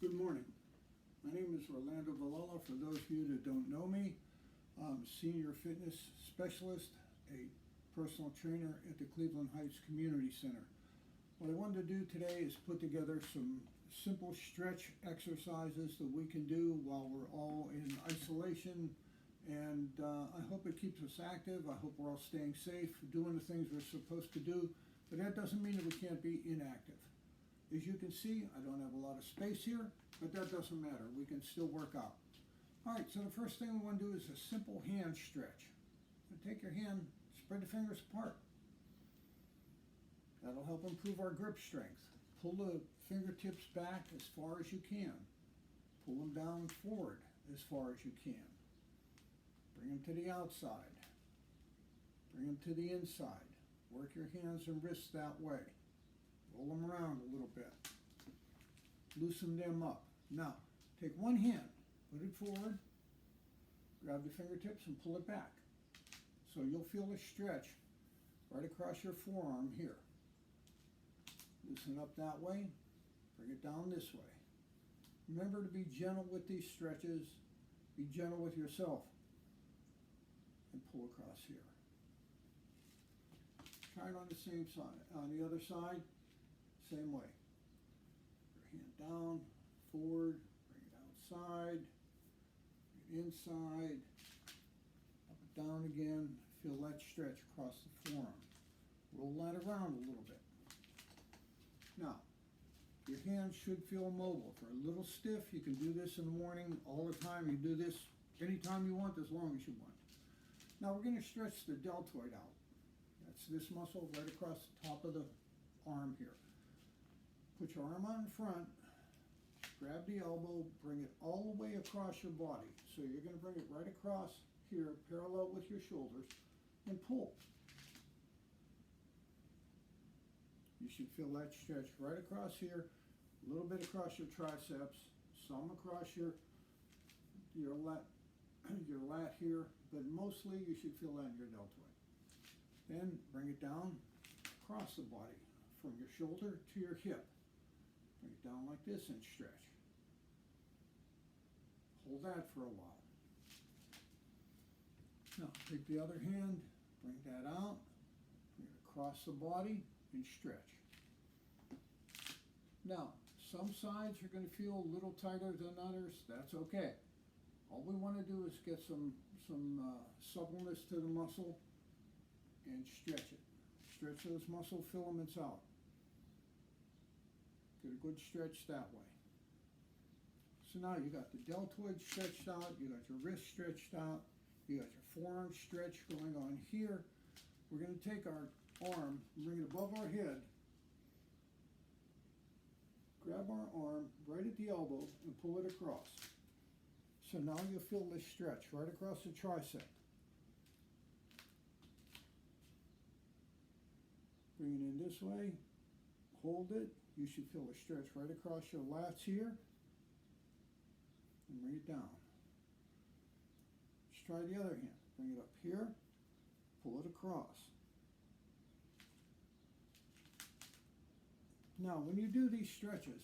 Good morning. My name is Orlando Villela. For those of you that don't know me, I'm a senior fitness specialist, a personal trainer at the Cleveland Heights Community Center. What I wanted to do today is put together some simple stretch exercises that we can do while we're all in isolation, and I hope it keeps us active. I hope we're all staying safe, doing the things we're supposed to do, but that doesn't mean that we can't be inactive. As you can see, I don't have a lot of space here, but that doesn't matter. We can still work out. All right, so the first thing we want to do is a simple hand stretch. So take your hand, spread the fingers apart. That'll help improve our grip strength. Pull the fingertips back as far as you can. Pull them down forward as far as you can. Bring them to the outside. Bring them to the inside. Work your hands and wrists that way. Roll them around a little bit. Loosen them up. Now, take one hand, put it forward, grab the fingertips and pull it back. So you'll feel a stretch right across your forearm here. Loosen up that way, bring it down this way. Remember to be gentle with these stretches. Be gentle with yourself. And pull across here. Try it on the same side. On the other side, same way. Your hand down, forward, bring it outside, bring it inside, up and down again. Feel that stretch across the forearm. Roll that around a little bit. Now, your hands should feel mobile. If they're a little stiff, you can do this in the morning all the time. You do this anytime you want, as long as you want. Now we're going to stretch the deltoid out. That's this muscle right across the top of the arm here. Put your arm on in front, grab the elbow, bring it all the way across your body. So you're going to bring it right across here, parallel with your shoulders, and pull. You should feel that stretch right across here, a little bit across your triceps, some across your lat here, but mostly you should feel that in your deltoid. Then bring it down across the body, from your shoulder to your hip. Bring it down like this and stretch. Hold that for a while. Now take the other hand, bring that out, bring it across the body and stretch. Now, some sides are going to feel a little tighter than others. That's okay. All we want to do is get some suppleness to the muscle and stretch it. Stretch those muscle filaments out. Get a good stretch that way. So now you got the deltoid stretched out, you got your wrist stretched out, you got your forearm stretch going on here. We're going to take our arm, bring it above our head, grab our arm right at the elbow and pull it across. So now you'll feel this stretch right across the tricep. Bring it in this way, hold it. You should feel a stretch right across your lats here, and bring it down. Let's try the other hand. Bring it up here, pull it across. Now, when you do these stretches,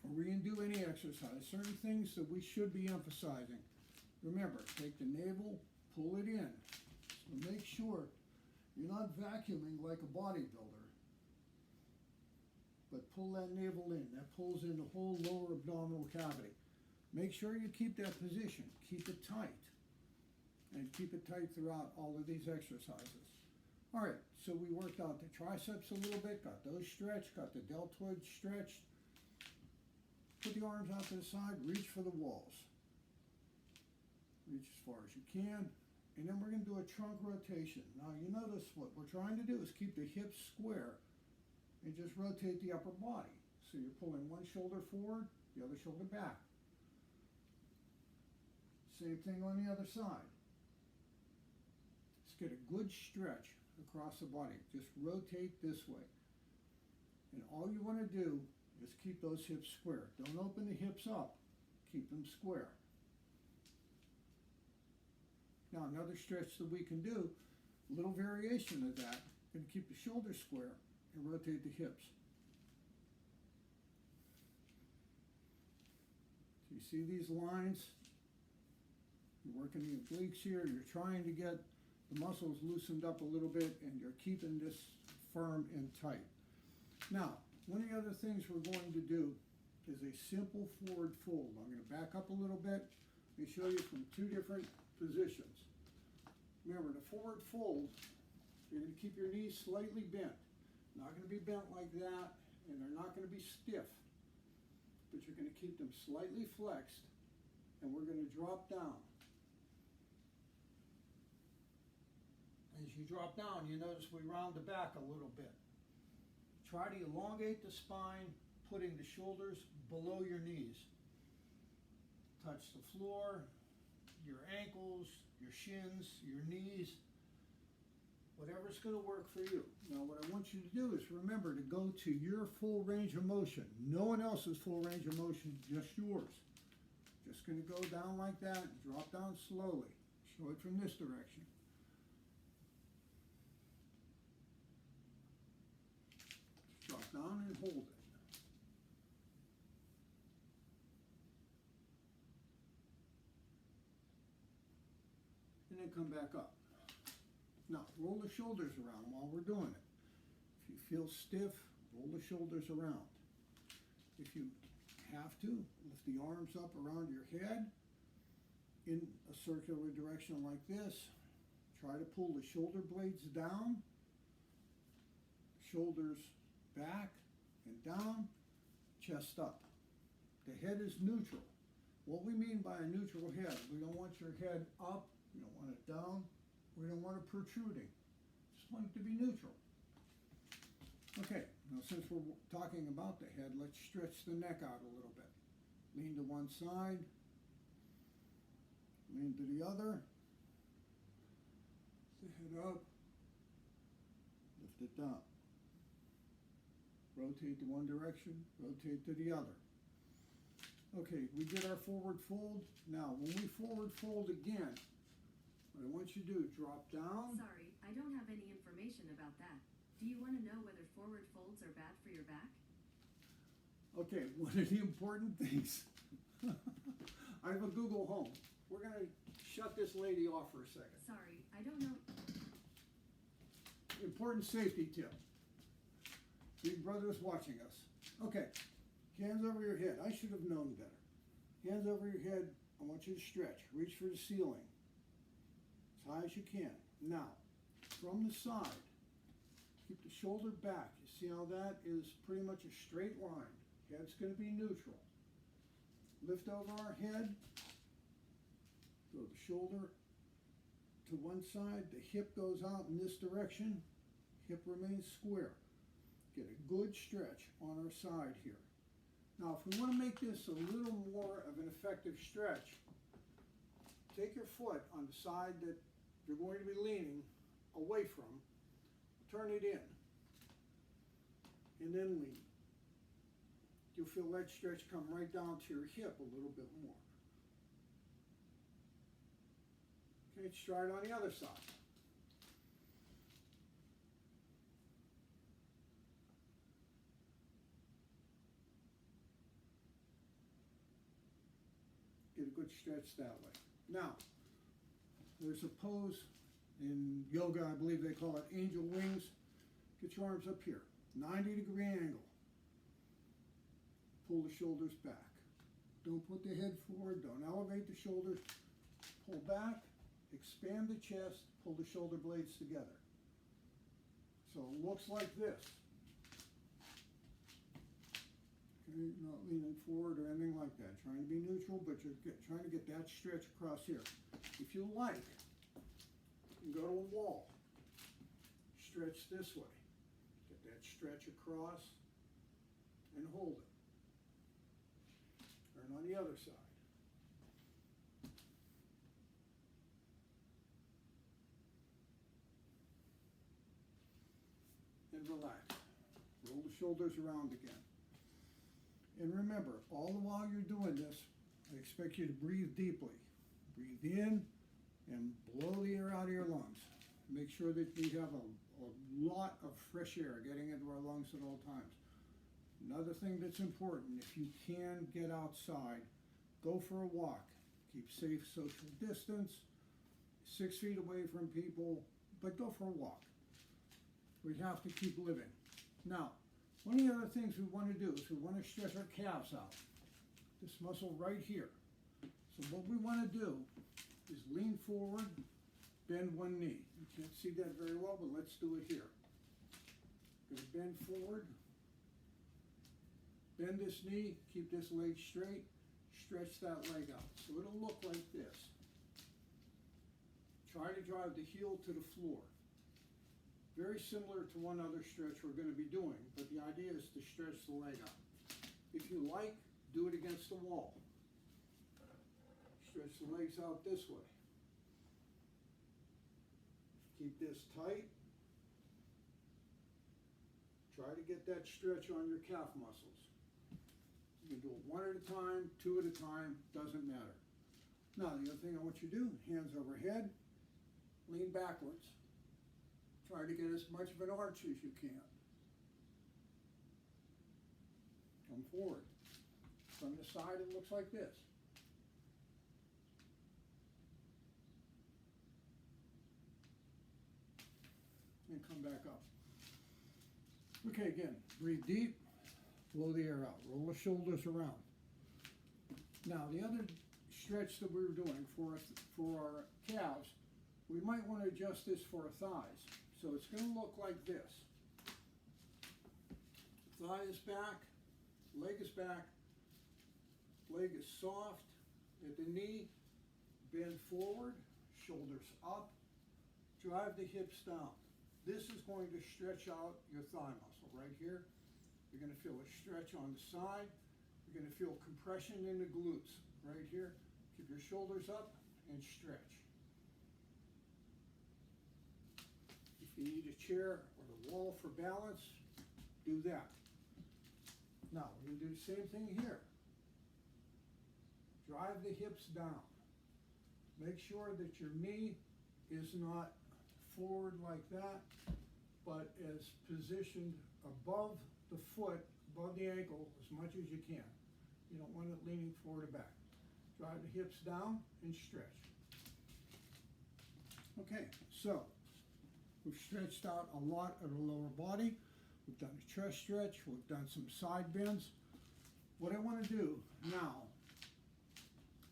or we're going to do any exercise, certain things that we should be emphasizing. Remember, take the navel, pull it in. So make sure you're not vacuuming like a bodybuilder, but pull that navel in. That pulls in the whole lower abdominal cavity. Make sure you keep that position. Keep it tight. And keep it tight throughout all of these exercises. All right, so we worked out the triceps a little bit, got those stretched, got the deltoid stretched. Put the arms out to the side, reach for the walls. Reach as far as you can. And then we're going to do a trunk rotation. Now you notice what we're trying to do is keep the hips square and just rotate the upper body. So you're pulling one shoulder forward, the other shoulder back. Same thing on the other side. Let's get a good stretch across the body. Just rotate this way. And all you want to do is keep those hips square. Don't open the hips up. Keep them square. Now another stretch that we can do, a little variation of that, going to keep the shoulders square and rotate the hips. You see these lines? You're working the obliques here, you're trying to get the muscles loosened up a little bit, and you're keeping this firm and tight. Now, one of the other things we're going to do is a simple forward fold. I'm going to back up a little bit. Let me show you from two different positions. Remember, the forward fold, you're going to keep your knees slightly bent. Not going to be bent like that, and they're not going to be stiff. But you're going to keep them slightly flexed, and we're going to drop down. As you drop down, you notice we round the back a little bit. Try to elongate the spine, putting the shoulders below your knees. Touch the floor, your ankles, your shins, your knees, whatever's going to work for you. Now what I want you to do is remember to go to your full range of motion. No one else's full range of motion, just yours. Just going to go down like that, drop down slowly. Show it from this direction. Drop down and hold it. And then come back up. Now, roll the shoulders around while we're doing it. If you feel stiff, roll the shoulders around. If you have to, lift the arms up around your head in a circular direction like this. Try to pull the shoulder blades down, shoulders back and down, chest up. The head is neutral. What we mean by a neutral head, we don't want your head up, we don't want it down, we don't want it protruding. Just want it to be neutral. Okay, now since we're talking about the head, let's stretch the neck out a little bit. Lean to one side, lean to the other, the head up, lift it down. Rotate to one direction, rotate to the other. Okay, we did our forward fold. Now, when we forward fold again, what I want you to do is drop down. Sorry, I don't have any information about that. Do you want to know whether forward folds are bad for your back? Okay, one of the important things. I have a Google Home. We're going to shut this lady off for a second. Sorry, I don't know. Important safety tip. Big Brother's watching us. Okay, hands over your head. I should have known better. Hands over your head. I want you to stretch. Reach for the ceiling. As high as you can. Now, from the side, keep the shoulder back. You see how that is pretty much a straight line. Head's going to be neutral. Lift over our head. Throw the shoulder to one side. The hip goes out in this direction. Hip remains square. Get a good stretch on our side here. Now, if we want to make this a little more of an effective stretch, take your foot on the side that you're going to be leaning away from, turn it in, and then lean. You'll feel that stretch come right down to your hip a little bit more. Okay, let's try it on the other side. Get a good stretch that way. Now, there's a pose in yoga, I believe they call it angel wings. Get your arms up here, 90-degree angle. Pull the shoulders back. Don't put the head forward, don't elevate the shoulders. Pull back, expand the chest, pull the shoulder blades together. So it looks like this. Okay, not leaning forward or anything like that. Trying to be neutral, but you're trying to get that stretch across here. If you like, you can go to a wall. Stretch this way. Get that stretch across and hold it. Turn on the other side. And relax. Roll the shoulders around again. And remember, all the while you're doing this, I expect you to breathe deeply. Breathe in and blow the air out of your lungs. Make sure that we have a lot of fresh air getting into our lungs at all times. Another thing that's important, if you can get outside, Go for a walk. Keep safe social distance, 6 feet away from people, but go for a walk. We have to keep living. Now, one of the other things we want to do is we want to stretch our calves out. This muscle right here. So what we want to do is lean forward, bend one knee. You can't see that very well, but let's do it here. Gonna bend forward, bend this knee, keep this leg straight, stretch that leg out. So it'll look like this. Try to drive the heel to the floor. Very similar to one other stretch we're going to be doing, but the idea is to stretch the leg out. If you like, do it against the wall. Stretch the legs out this way. Keep this tight. Try to get that stretch on your calf muscles. You can do it one at a time, two at a time, doesn't matter. Now, the other thing I want you to do, hands overhead, lean backwards. Try to get as much of an arch as you can. Come forward. From the side, it looks like this. And come back up. Okay, again, breathe deep, blow the air out, roll the shoulders around. Now, the other stretch that we were doing for our calves, we might want to adjust this for our thighs. So it's going to look like this. Thigh is back, leg is back, leg is soft at the knee, bend forward, shoulders up, drive the hips down. This is going to stretch out your thigh muscle right here. You're going to feel a stretch on the side. You're going to feel compression in the glutes right here. Keep your shoulders up and stretch. If you need a chair or the wall for balance, do that. Now, we're going to do the same thing here. Drive the hips down. Make sure that your knee is not forward like that, but is positioned above the foot, above the ankle as much as you can. You don't want it leaning forward or back. Drive the hips down and stretch. Okay, so we've stretched out a lot of the lower body. We've done a chest stretch. We've done some side bends. What I want to do now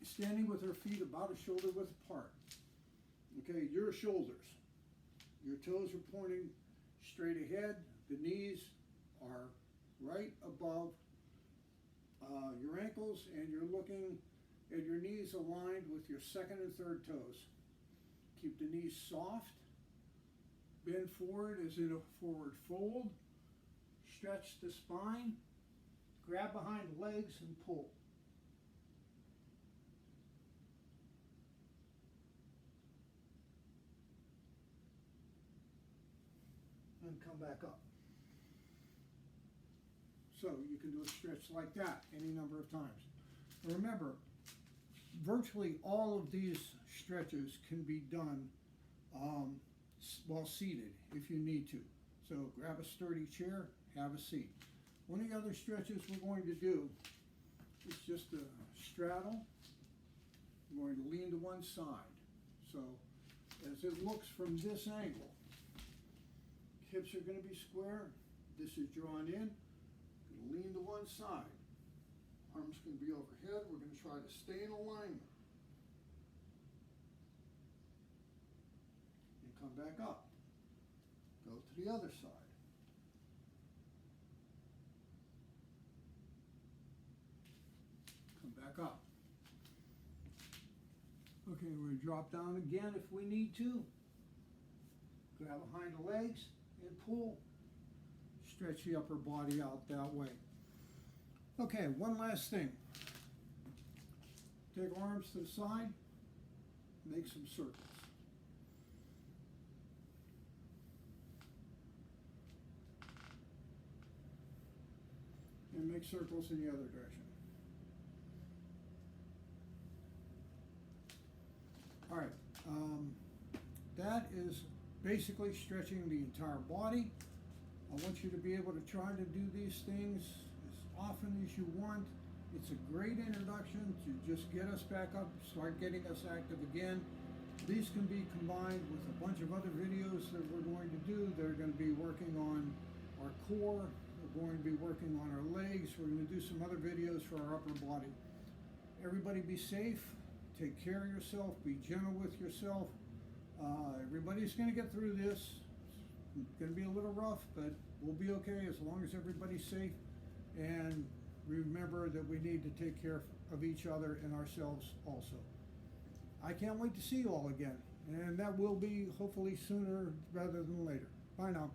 is standing with our feet about a shoulder width apart. Okay, your shoulders. Your toes are pointing straight ahead. The knees are right above your ankles, and you're looking at your knees aligned with your second and third toes. Keep the knees soft. Bend forward as in a forward fold. Stretch the spine. Grab behind the legs and pull. And come back up. So you can do a stretch like that any number of times. Remember, virtually all of these stretches can be done while seated if you need to. So grab a sturdy chair, have a seat. One of the other stretches we're going to do is just a straddle. We're going to lean to one side. So as it looks from this angle, hips are going to be square. This is drawn in. Going to lean to one side. Arms can be overhead. We're going to try to stay in alignment. And come back up. Go to the other side. Come back up. Okay, we're going to drop down again if we need to. Grab behind the legs and pull. Stretch the upper body out that way. Okay, one last thing. Take arms to the side, make some circles. And make circles in the other direction. All right, that is basically stretching the entire body. I want you to be able to try to do these things as often as you want. It's a great introduction to just get us back up, start getting us active again. These can be combined with a bunch of other videos that we're going to do. They're going to be working on our core. We're going to be working on our legs. We're going to do some other videos for our upper body. Everybody be safe. Take care of yourself. Be gentle with yourself. Everybody's going to get through this. It's going to be a little rough, but we'll be okay as long as everybody's safe. And remember that we need to take care of each other and ourselves also. I can't wait to see you all again, and that will be hopefully sooner rather than later. Bye now.